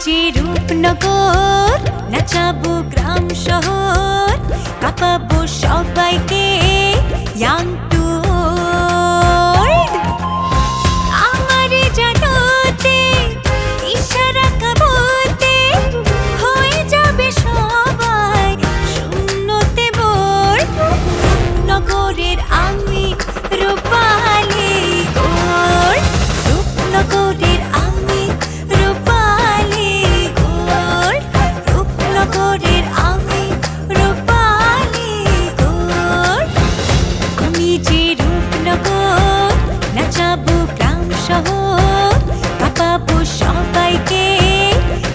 যে রূপনগর, নাচাবো গ্রাম শহর, কাঁপাবো সবাইকে ইয়াং টু ওল্ড। আমারে জানাতে ইশারা কাবতে হয়ে যাবে সবাই শূন্যতে বোর। নগরের আমি রূপালী গোর, রূপনগরের আমি রূপালী গোর, রূপনগরের আমি রূপালী গোর। আমি যে রূপনগর, নাচাবো গ্রাম শহর, কাঁপাবো সবাইকে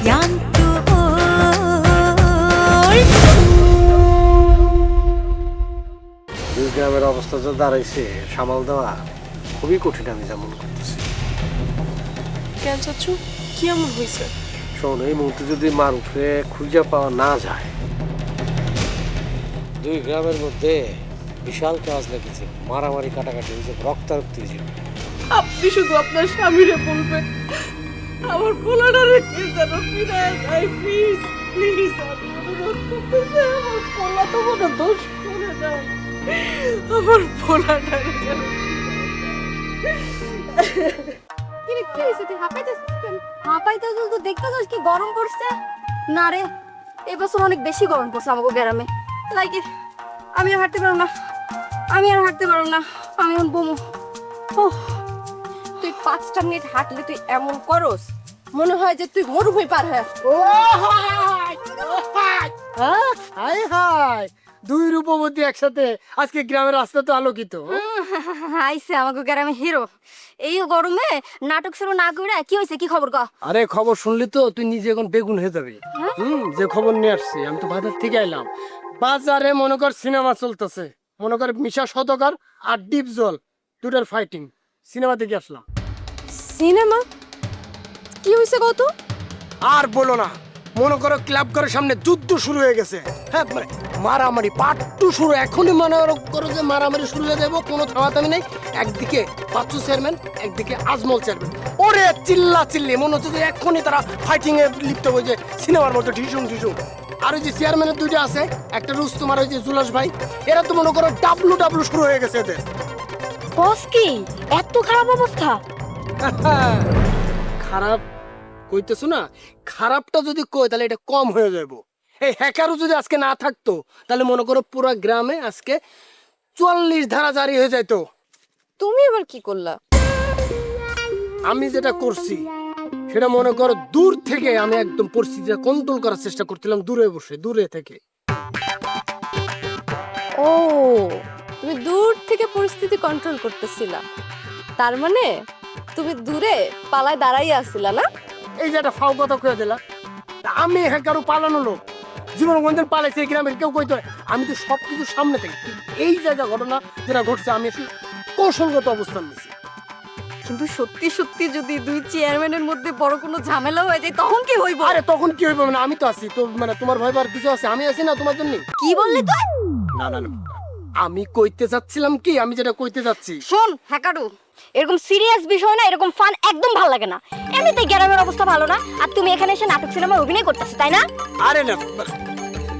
ইয়াং টু ওল্ড। দুই গ্রামের অবস্থা যা দাঁড়াইছে সামাল দেওয়া খুবই কঠিন, আমি যেমন করতেছি। কেন চাচু, কি এমন হয়েছে? শোন, এই মুহূর্তে যদি মার উপরে খুঁজে পাওয়া না যায়, দুই গ্রামের মধ্যে বিশাল কাজ লেগেছে, মারামারি কাটাকাটি হয়েছে, রক্তারক্তি হয়েছে। আপনি শুধু আপনার স্বামীরে বলবেন আমার পোলাটা রেখে যেন ফিরে যায়, প্লিজ প্লিজ। আমি অনুরোধ করতেছি, আমার পোলা তো কোনো দোষ করে নাই, আমার পোলাটা যেন কিরে কি হইছে? তুই হাঁপাইতেছিস তো, দেখতেছিস কি গরম পড়ছে? না রে, এবছর অনেক বেশি গরম পড়ছে আমাকে গ্রামে। লাইকে আমি আর হাঁটতে পারব না, আমি আর হাঁটতে পারব না, আমি এখন বমু। ওহ, তুই 5টা মিনিট হাঁটলে তুই এমন করস, মনে হয় যে তুই মরুভূমি পার হয়ে আসছিস। হাই হাই, দুই রূপবতী একসাথে, আজকে গ্রামের রাস্তা তো আলোকিত। আইছে আমাকে গ্রামে হিরো। এই গরমে নাটক শুরু না করে কি হয়েছে, কি খবর ক? আরে খবর শুনলি তো তুই নিজে এখন বেগুন হয়ে যাবি। যে খবর নিয়ে আসছি, আমি তো বাজার থেকে আইলাম। বাজারে মনে কর সিনেমা চলতেছে, মনে কর মিশা সদকার আর ডিপ জল দুটার ফাইটিং, সিনেমা থেকে আসলাম। সিনেমা? কি হয়েছে কত? আর বলো না, মনে করো ক্লাব ঘরের সামনে যুদ্ধ শুরু হয়ে গেছে। হ্যাঁ, মানে মারামারি পার্ট 2 শুরু। এখনই মনে করো যে মারামারি শুরু হয়ে যাবো, কোনো থামাতামি নেই। একদিকে বাচ্চু চেয়ারম্যান, একদিকে আজমল চেয়ারম্যান, ওরে চিল্লা চিল্লি, মনে হচ্ছে যে এখনই তারা ফাইটিং এ লিপ্ত হয়ে যায় সিনেমার মতো ঢিসুম ঢিসুম। আর ওই যে চেয়ারম্যানের দুইটা আছে, একটা রুস্তম আর ওই যে জুলাস ভাই, এরা তো মনে করো ডাব্লু ডাব্লু শুরু হয়ে গেছে এদের। বস কি এত খারাপ অবস্থা? খারাপ কইতেছো না, খারাপটা যদি কই তাহলে এটা কম হয়ে যাবো। এই হ্যাকারও যদি আজকে না থাকতো তাহলে মনে করো পুরো গ্রামে আজকে 44 ধারা জারি হয়ে যাইতো। তুমি এবার কি করলা? আমি যেটা করছি সেটা মনে করো দূর থেকে আমি একদম পরিস্থিতিটা কন্ট্রোল করার চেষ্টা করছিলাম, দূরে বসে, দূরে থেকে। ও, তুমি দূর থেকে পরিস্থিতি কন্ট্রোল করতেছিলা, তার মানে তুমি দূরে পালায় দাঁড়াই আসছিলা না? এই যে একটা ফাও কথা কয়ে দিলা, আমি হ্যাকারও পালানো লোক, জীবন কোনদিন পালাইছে এই গ্রামের কেউ কইতো? আমি তো সবকিছু সামনে থেকে, এই জায়গা ঘটনা যেটা ঘটছে আমি আসলে কৌশলগত অবস্থান নিয়েছি। কিন্তু সত্যি সত্যি যদি দুই চেয়ারম্যানের মধ্যে বড় কোনো ঝামেলা হয়ে যায় তখন কি হইব? আরে তখন কি হইব, মানে আমি তো আছি তো, মানে তোমার ভয় পাওয়ার কিছু আছে? আমি আছি না তোমার জন্য। কি বললি তুই? না না না, আমি কইতে চাচ্ছিলাম কি, আমি যেটা কইতে চাচ্ছি, শোন হ্যাকারু, এরকম সিরিয়াস বিষয় না, এরকম ফান একদম ভালো লাগে না। এমনিতেই গ্রামের অবস্থা ভালো না, আর তুমি এখানে এসে নাটক সিনেমায় অভিনয় করতেছো, তাই না? আরে না,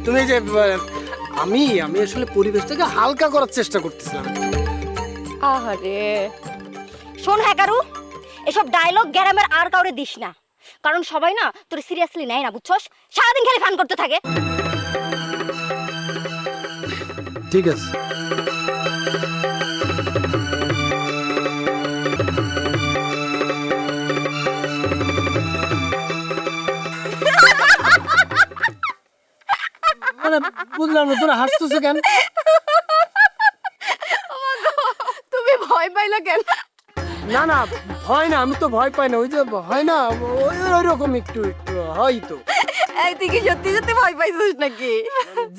তুমি যে আমি আমি আসলে পরিবেশটাকে হালকা করার চেষ্টা করতেছিলাম। আহারে, শোন হ্যাকারু, এসব ডায়লগ গ্রামের আর কাউরে দিস না, কারণ সবাই না তোর সিরিয়াসলি নেয় না, বুঝছস? সারাদিন খালি ফান করতে থাকে। ঠিক আছে। বুঝলাম না, তোরা হাসতেছো কেন? তুমি ভয় পাইলা কেন? না না, ভয় না, আমি তো ভয় পাই না। ওই যে হয় না, ওই রকম একটু একটু হয়তো। এই তুই কি সত্যি সত্যি ভয় পাইছিস নাকি?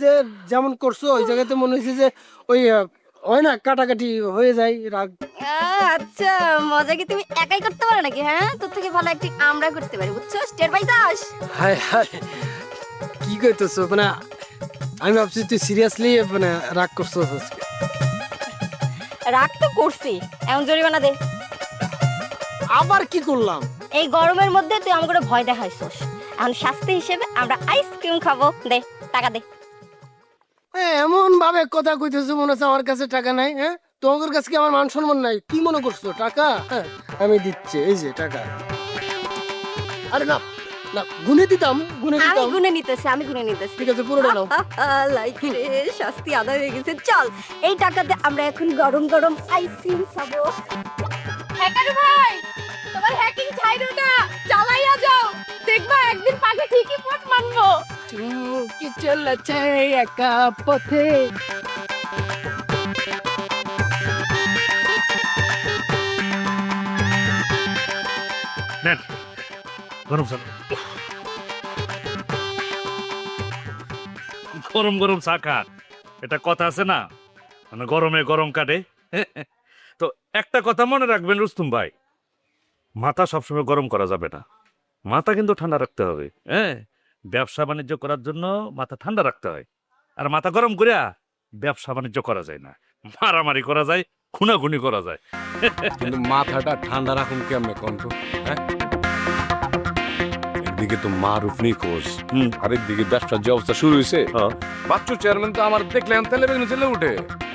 যে যেমন করছো ওই জায়গাতে মনে হয়েছে যে ওই হয় না, কাটাকাটি হয়ে যায়, রাগ। আচ্ছা, মজা কি তুমি একাই করতে পারো নাকি? হ্যাঁ, তোর থেকে ভালো একটি আমরা করতে পারি, বুঝছো? State by Das. হায় হায়, কি কইতেছো? মানে আমি ভাবছি তুই সিরিয়াসলি মানে রাগ করছো আজকে। রাগ তো করছি, এমন জরিমানা দে। আবার কি করলাম? এই গরমের মধ্যে তুই আমাকে ভয় দেখাইছস, এখন শাস্তি হিসেবে আমরা আইসক্রিম খাবো। দে টাকা দে। এমন ভাবে কথা কইতেছো মনে হচ্ছে আমার কাছে টাকা নাই। হ্যাঁ, তোমাদের কাছে কি আমার মান সম্মান নাই? কি মনে করছো টাকা? হ্যাঁ, আমি দিচ্ছি, এই যে টাকা। আরে না না, গুনে দিতাম, গুনে আমি দিতাম। গুনে নিতেছি, আমি গুনে নিতেছি। ঠিক আছে, পুরোটা নাও। লাইক রে, শাস্তি আদায় হয়ে গেছে। চল এই টাকাতে আমরা এখন গরম গরম আইসক্রিম খাবো। হ্যাকার ভাই, তোমার হ্যাকিং ছাইরো না, চালাইয়া যাও, দেখবা একদিন পাকে ঠিকই পথ মানবো। কি চলেছে একা পথে। নেন গরম চা, গরম গরম চা খান। এটা কথা আছে না, মানে গরমে গরম কাটে। তো একটা কথা মনে রাখবেন রুস্তুম ভাই, মাথা সবসময় গরম করা যাবে না, মাথা কিন্তু ঠান্ডা রাখতে হবে। হ্যাঁ, ব্যবসা বাণিজ্য করার জন্য মাথা ঠান্ডা রাখতে হয়, আর মাথা গরম করিয়া ব্যবসা বাণিজ্য করা যায় না, মারামারি করা যায়, খুনাখুনি করা যায়। কিন্তু মাথাটা ঠান্ডা রাখুন কেমনে কণ্ঠ? হ্যাঁ, একদিকে তো মারুফ নিখোঁজ, হুম। আরেকদিকে ব্যবসার যে অবস্থা শুরু হয়েছে, হ্যাঁ। বাচ্চু চেয়ারম্যান তো আমার দেখলেন তেলে বেগুনে চলে উঠে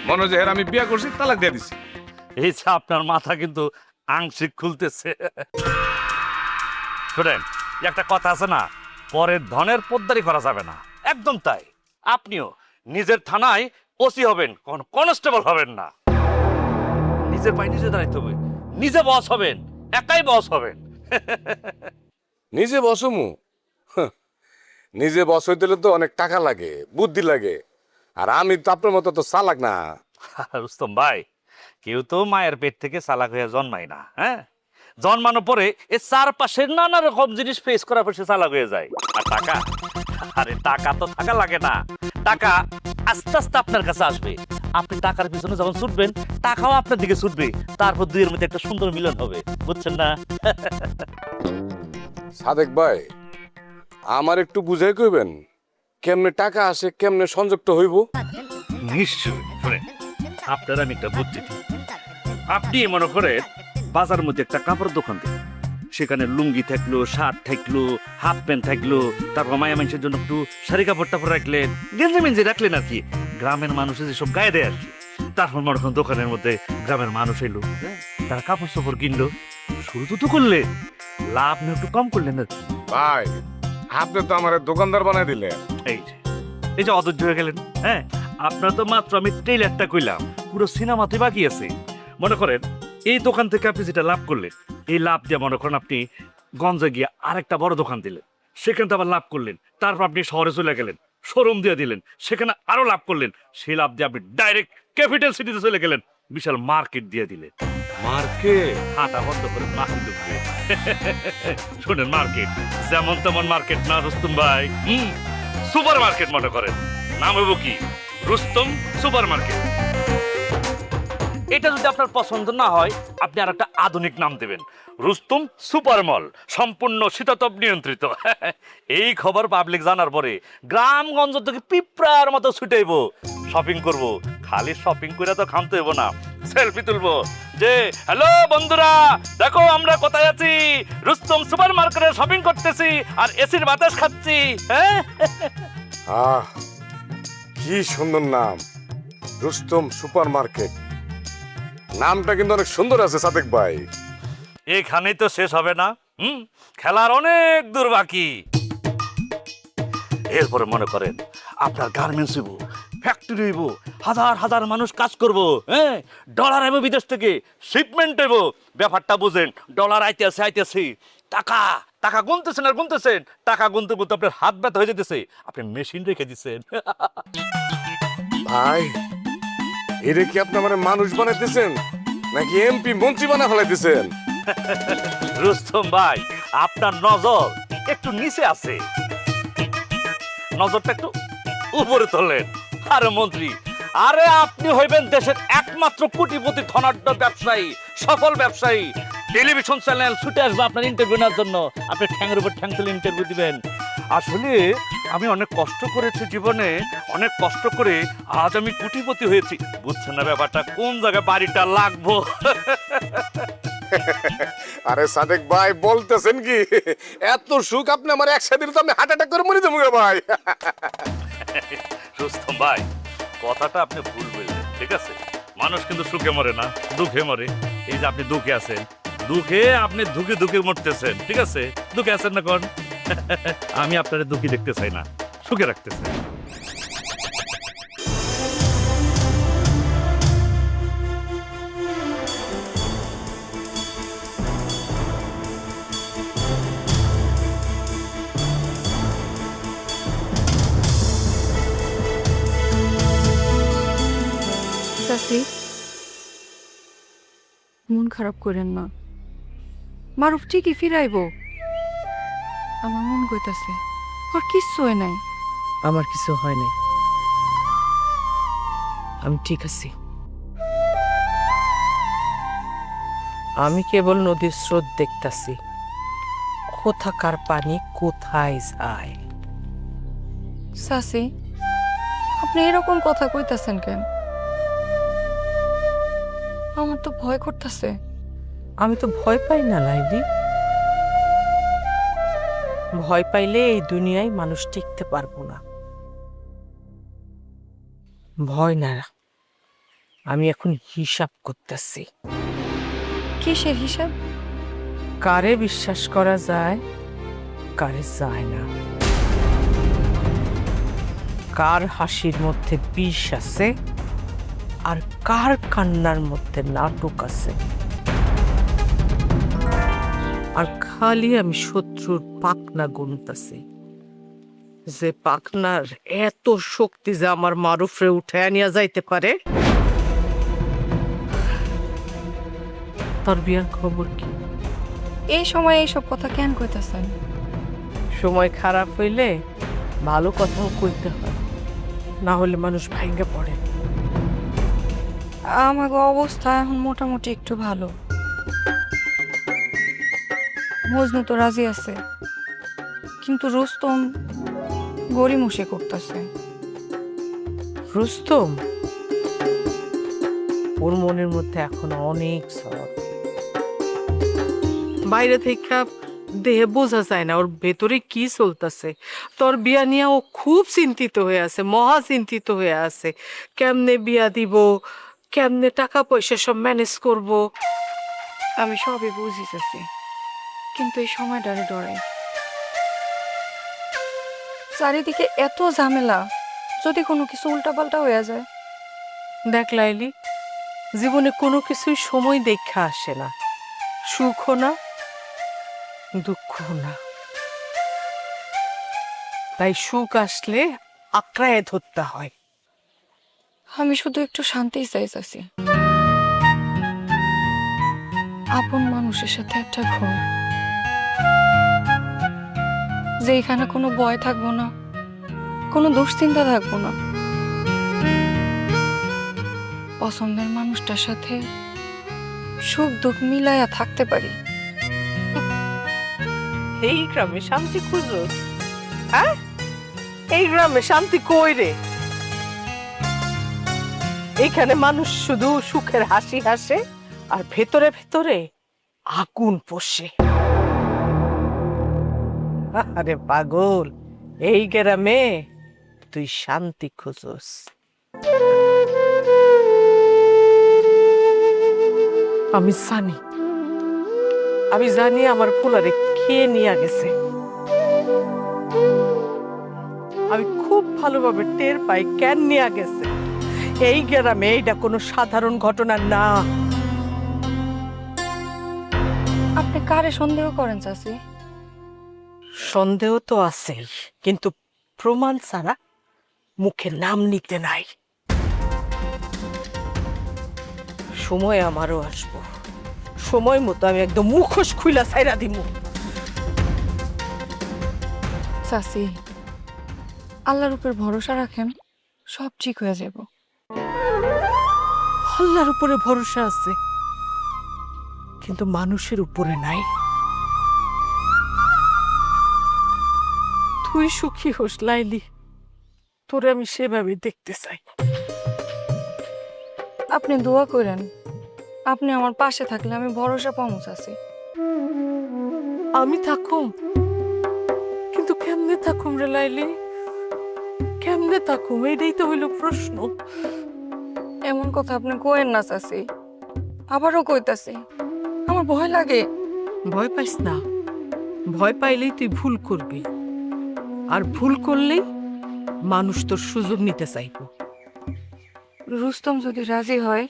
মনে হয় যে এর আমি বিয়ে করছি, তালাক দিয়ে দিছি। এই যে আপনার মাথা কিন্তু আংশিক খুলতেছে। শোনেন, একটা কথা আছে না, পরের ধনের পোদ্দারি করা যাবে না, একদম তাই। আপনিও নিজের থানায় ওসি হবেন, কনস্টেবল হবেন না। নিজের পায়ে নিজে দাঁড়াইতে হবে, নিজে বস হবেন, একাই বস হবেন। নিজে বসমু? নিজে বস হইতে হলে তো অনেক টাকা লাগে, বুদ্ধি লাগে, আর আমি তো আপনার মতো তো চালাক না। রুস্তম ভাই, কেউ তো মায়ের পেট থেকে চালাক হয়ে জন্মায় না। হ্যাঁ, জন্মানোর পরে এ চারপাশের নানা রকম জিনিস ফেস করার পর সে চালাক হয়ে যায়। আর টাকা, আরে টাকা তো থাকা লাগে না, টাকা আস্তে আস্তে আপনার কাছে আসবে। আপনি টাকার পিছনে যখন ছুটবেন, টাকাও আপনার দিকে ছুটবে, তারপর দুইয়ের মধ্যে একটা সুন্দর মিলন হবে, বুঝছেন না? সাদেক ভাই, আমার একটু বুঝাই কইবেন কেমনে টাকা আসে, কেমনে সংযুক্ত হইব? নিশ্চয়ই। শুনেন, আপনার আমি একটা বুদ্ধি দিই। আপনি মনে করেন বাজার মধ্যে একটা কাপড় দোকান দেন, সেখানে লুঙ্গি থাকলো, শার্ট থাকলো, হাফ প্যান্ট থাকলো, তারপর মায়া মানুষের জন্য একটু শাড়ি কাপড় টাপড় রাখলেন, গেঞ্জি মেঞ্জি রাখলেন আর কি, গ্রামের মানুষের যেসব গায়ে দেয় আর কি। তারপর মনে করেন দোকানের মধ্যে গ্রামের মানুষ এলো, তারা কাপড় চোপড় কিনলো, শুরু তো করলেন, লাভ না একটু কম করলেন আর কি। ভাই, আপনি তো আমার দোকানদার বানাই দিলেন। এই যে অধৈর্য হয়ে গেলেন। হ্যাঁ, আপনার তো মাত্র আমি ট্রেলারটা কইলাম, পুরো সিনেমাতে বাকি আছে। মনে করেন এই দোকান থেকে আপনি যেটা লাভ করলেন, এই লাভ দিয়ে মনে করেন আপনি গঞ্জে গিয়ে আরেকটা বড় দোকান দিলেন, সেখান থেকে আবার লাভ করলেন, তারপর আপনি শহরে চলে গেলেন, শোরুম দিয়ে দিলেন, সেখানে আরো লাভ করলেন, সেই লাভ দিয়ে আপনি ডাইরেক্ট ক্যাপিটাল সিটিতে চলে গেলেন, বিশাল মার্কেট দিয়ে দিলেন। মার্কেট? হাঁটা বন্ধ করে মার্কেট ঢুকবে। শোনেন, মার্কেট যেমন তেমন মার্কেট না রুস্তম ভাই, সুপার মার্কেট মনে করেন, নাম হইব কি, রুস্তম সুপার মার্কেট। এটা যদি আপনার পছন্দ না হয়, আপনি আর একটা আধুনিক নাম দেবেন, রুস্তম সুপার মল, সম্পূর্ণ শীতাতপ নিয়ন্ত্রিত। এই খবর পাবলিক জানার পরে গ্রামগঞ্জ থেকে পিঁপড়ার মতো ছুটাইব, শপিং করব। খালি শপিং করে তো খামতে হইব না, সেলফি তুলবো যে হ্যালো বন্ধুরা, দেখো আমরা কোথায় আছি, রুস্তম সুপার মার্কেটে শপিং করতেছি আর এসির বাতাস খাচ্ছি। হ্যাঁ, আহ, কি সুন্দর নাম, রুস্তম সুপার মার্কেট। নামটা কিন্তু অনেক সুন্দর আছে সাদেক ভাই। এখানেই তো শেষ হবে না, খেলার অনেক দূর বাকি। এরপরে মনে করেন আপনার গার্মেন্টস হইব, ফ্যাক্টরি হইব, হাজার হাজার মানুষ কাজ করব। হ্যাঁ, ডলার আইব বিদেশ থেকে, শিপমেন্ট হইব। ব্যাপারটা বুঝেন, ডলার আইতেছে আইতেছে, টাকা টাকা গুনতেছেন আর গুনতেছেন, টাকা গুনতে গুনতে আপনার হাত ব্যথা হয়ে যেতেছে, আপনি মেশিন রেখে দিচ্ছেন। ভাই, এটা কি আপনি আমার মানুষ বানাইতেছেন নাকি এমপি মন্ত্রী বানা ফেলাইতেছেন? রুস্তম ভাই, আপনার নজর একটু নিচে আছে, নজরটা একটু উপরে তোলেন। আরে মন্ত্রী, আরে আপনি হইবেন দেশের একমাত্র কোটিপতি ধনাঢ্য ব্যবসায়ী, সফল ব্যবসায়ী। টেলিভিশন চ্যানেল ছুটে আসবে আপনার ইন্টারভিউ নেওয়ার জন্য, আপনি ঠ্যাংয়ের উপর ঠ্যাং তুলে ইন্টারভিউ দিবেন। আসলে আমি অনেক কষ্ট করেছি জীবনে, অনেক কষ্ট করে আজ আমি কোটিপতি হয়েছি, বুঝছেন না ব্যাপারটা, কোন জায়গায় বাড়িটা লাগবো। আরে সাদেক ভাই বলতেছেন কি এত সুখ আপনি আমার একসাথে দিলে তো আমি হার্ট অ্যাটাক করে মরে যাবো গো ভাই। রুস্তম ভাই, কথাটা আপনি ভুল বললেন, ঠিক আছে? মানুষ কিন্তু সুখে মরে না, দুঃখে মরে। এই যে আপনি দুঃখে আছেন, দুঃখে আপনি ধুকে ধুকে মরতেছেন, ঠিক আছে? দুঃখে আছেন না কোন? আমি আপনার দুঃখী দেখতে চাই না, সুখে রাখতে চাই। চাচি, মন খারাপ করেন না, মারুফ ঠিকই ফিরাইবো। আমার মন কইতাছে ওর কিচ্ছু হয় নাই। আমার কিছু হয় নাই, আমি ঠিক আছি। আমি কেবল নদীর স্রোত দেখতাছি, কোথাকার পানি কোথায় যায়। চাচি, আপনি এরকম কথা কইতাছেন কেন? আমার তো ভয় করতেছে। আমি তো ভয় পাই না লাইলি, ভয় পাইলে এই দুনিয়ায় মানুষ টিকতে পারবো না। ভয় না, আমি এখন হিসাব করতেছি। কিসের হিসাব? কারে বিশ্বাস করা যায়, কারে যায় না, কার হাসির মধ্যে বিষ আছে আর কার কান্নার মধ্যে নাটক আছে। আর খালি আমি শত্রুর পাকনা গুনতাছি, যে পাকনার এত শক্তি যে আমার মারুফরে উঠে নিয়ে যাইতে পারে। তার বিয়ার খবর কি? এই সময় এইসব কথা কেন কইতাছেন? সময় খারাপ হইলে ভালো কথাও কইতে হয়, না হলে মানুষ ভাঙ্গে পড়ে। আমার অবস্থা এখন মোটামুটি একটু ভালো। মজনু তো রাজি আছে, কিন্তু রুস্তম গড়িমসি করতেছে। রুস্তম, ওর মনের মধ্যে এখন অনেক ঝড়। বাইরে থেকে দেহে বোঝা যায় না ওর ভেতরে কি চলতেছে। তোর বিয়া নিয়ে ও খুব চিন্তিত হয়ে আছে, মহা চিন্তিত হয়ে আছে। কেমনে বিয়া দিব, কেমনে টাকা পয়সা সব ম্যানেজ করব। আমি সবই বুঝিতেছি, কিন্তু এই সময়টারে ডরাই। চারিদিকে এত ঝামেলা, যদি কোনো কিছু উল্টাপাল্টা হয়ে যায়। দেখ লাইলি, জীবনে কোনো কিছুই সময় দেখা আসে না, সুখও না দুঃখও না। তাই সুখ আসলে আঁকড়ায় ধরতে হয়। আমি শুধু একটু শান্তি চাইছি, আপন মানুষের সাথে একটা ঘর, যেখানে কোনো ভয় থাকবো না, কোনো দুশ্চিন্তা থাকবো না। পছন্দের মানুষটার সাথে সুখ দুঃখ মিলাইয়া থাকতে পারি। এই গ্রামে শান্তি খুঁজোস? হ্যাঁ, এই গ্রামে শান্তি কই রে? এখানে মানুষ শুধু সুখের হাসি হাসে আর ভেতরে ভেতরে আগুন পোষে। আরে পাগল, এই গ্রামে তুই শান্তি খুঁজোস। আমি জানি আমার ফুলারে খেয়ে নিয়ে গেছে। আমি খুব ভালোভাবে টের পাই কেন নিয়ে গেছে। এই গ্রামে এইটা কোনো সাধারণ ঘটনা না। আপনি কারে সন্দেহ করেন চাচি? সন্দেহ তো আছেই, কিন্তু প্রমাণ ছাড়া মুখে নাম নিতে নাই। সময় আমারও আসবো, সময় মতো আমি একদম মুখোশ খুইলা ছাইরা দিমু। চাচি, আল্লাহর উপর ভরসা রাখেন, সব ঠিক হয়ে যাব। আল্লাহর উপরে ভরসা আছে, কিন্তু মানুষের উপরে নাই। তুই সুখী হোস লাইলি, তোরে আমি সেভাবে দেখতে চাই। আপনি দোয়া করেন আপনি আমার পাশে থাকলে আমি ভরসা পামু চাচি। আমি থাকুম, কিন্তু কেমনে থাকুম রে লাইলি? কেমনে থাকুম, এটাই তো হইল প্রশ্ন। এমন কথা আপনি কইেন না চাচি, আবারও কইতাছি আমার ভয় লাগে। ভয় পাইস না, ভয় পাইলেই তুই ভুল করবি, আর ভুল করলেই মানুষ তোর সুযোগ নিতে চাইব। রুস্তম যদি রাজি হয়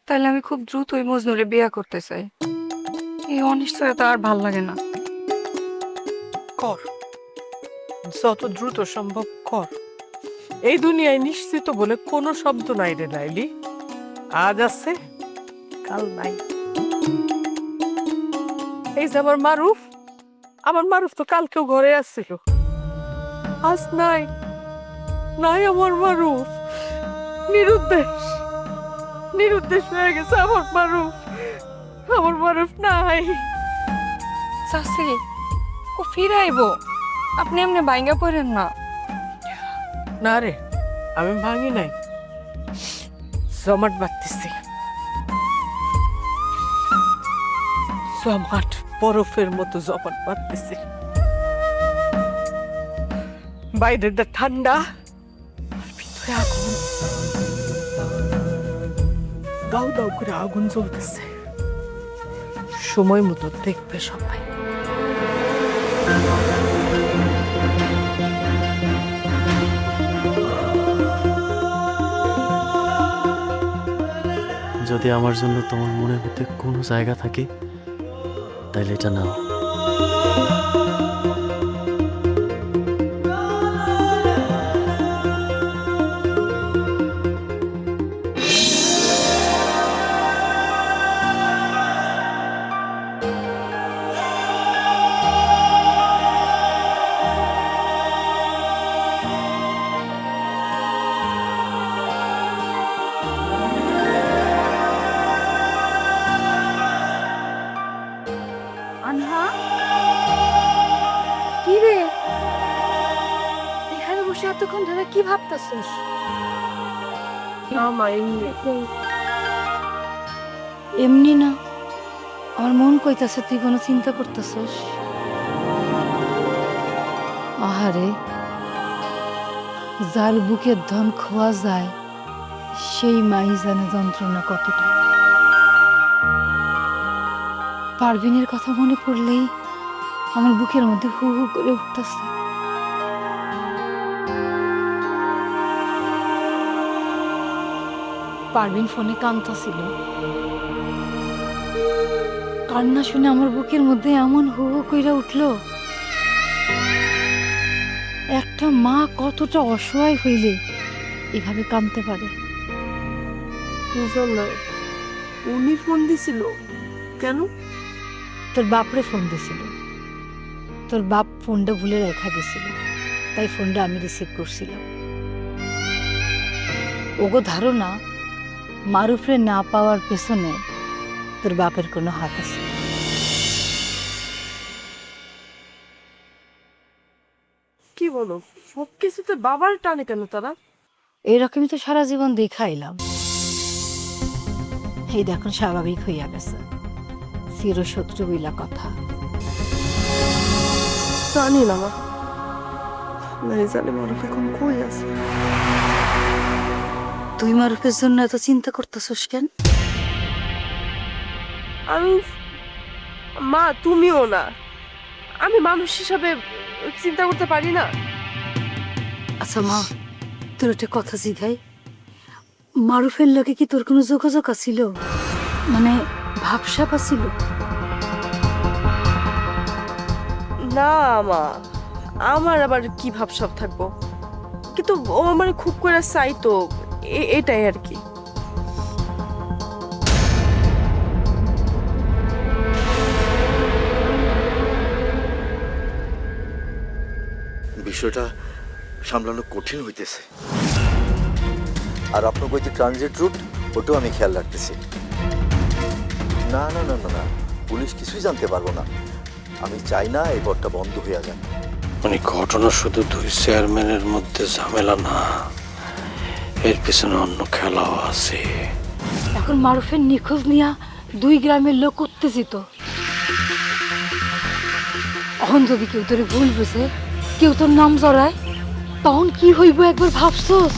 তাহলে আমি খুব দ্রুত ওই মজনুরে বিয়ে করতে চাই। এই অনিশ্চয়তা আর ভাল লাগে না। কর, যত দ্রুত সম্ভব কর। এই দুনিয়ায় নিশ্চিত বলে কোনো শব্দ নাই রে লাইলি। আজ আছে, কাল নাই। এই যে আমার মারুফ তো কালকেও ঘরে আসছিল, আজ নাই। নাই আমার মারুফ, নিরুদ্দেশ হয়ে গেছে আমার মারুফ নাই। চাচি ও ফিরাইব, আপনি এমনি বাইঙ্গা পড়েন না। না রে, আমি ভাঙি নাই, জমাট বাঁধতেছি। জমাট, বরফের মতো জমাট বাঁধতেছি। বাইরেটা ঠান্ডা, ভিতরে আগুন, দাউ দাউ করে আগুন জ্বলতেছে। সময় মতো দেখবে সবাই। যদি আমার জন্য তোমার মনের মধ্যে কোনো জায়গা থাকে তাহলে এটা নাও। আনহা, কি রে এখানে বসে এতক্ষণ ধরে কি ভাবতেছিস? এমনি না, আমার মন কইতাছে তুই কোনো চিন্তা করতেছিস। আহারে, যার বুকের ধন খোয়া যায় সেই মাই জানে যন্ত্রণা কতটা। পারভিনের কথা মনে পড়লেই আমার বুকের মধ্যে হু হু করে উঠতেছে। পারভিন ফোনে কাঁদতাছিল, কান্না শুনে আমার বুকের মধ্যে এমন হু হু কইরা উঠলো। একটা মা কতটা অসহায় হইলে এভাবে কাঁদতে পারে। উনি ফোন দিছিল কেন? তোর বাপরে ফোন দিছিল, তোর বাপ ফোনটা ভুলে রেখা দিছিল, তাই ফোনটা আমি রিসিভ করছিলাম। ওগো ধারণা মারুফরে না পাওয়ার পেছনে তোর বাপের কোনো হাত আছে। কি বলো, সবকিছুতে বাবার টানে কেন তারা? এইরকমই তো সারা জীবন দেখাইলাম, এই দেখুন স্বাভাবিক হইয়া গেছে। চিরশত্রু বইলা কথা। জানি না মা, জানি মারুফ এখন কই আছে। তুই মারুফের জন্য এত চিন্তা করতেছিস কেন? আমি, মা তুমিও না, আমি মানুষ হিসাবে চিন্তা করতে পারি না। আচ্ছা মা, তোর একটা কথা জিগাই, মারুফের লগে কি তোর কোনো যোগাযোগ আছিল? মানে ভাবসাপ আছিল? না মা, আমার আবার কি ভাবসাব থাকবো, কিন্তু ও আমার খুব করে চাইতো, এটাই আর কি। বিষয়টা সামলানো কঠিন হইতেছে, আর আপনার ওই যে ট্রানজিট রুট, ওটাও আমি খেয়াল রাখতেছি। না না না না না, পুলিশ কিছুই জানতে পারবো না। আমি চাই না এই ঘরটা বন্ধ হয়ে যাক। মানে ঘটনা শুধু দুই চেয়ারম্যানের মধ্যে ঝামেলা না, এর পিছনে অন্য খেলাও আছে। এখন মারুফের নিখোঁজ নিয়া 2 গ্রামের লোক উত্তেজিত। এখন যদি কেউ তোরে ভুল বুঝে, কেউ তোর নাম জড়ায়, তখন কি হইব একবার ভাবছস?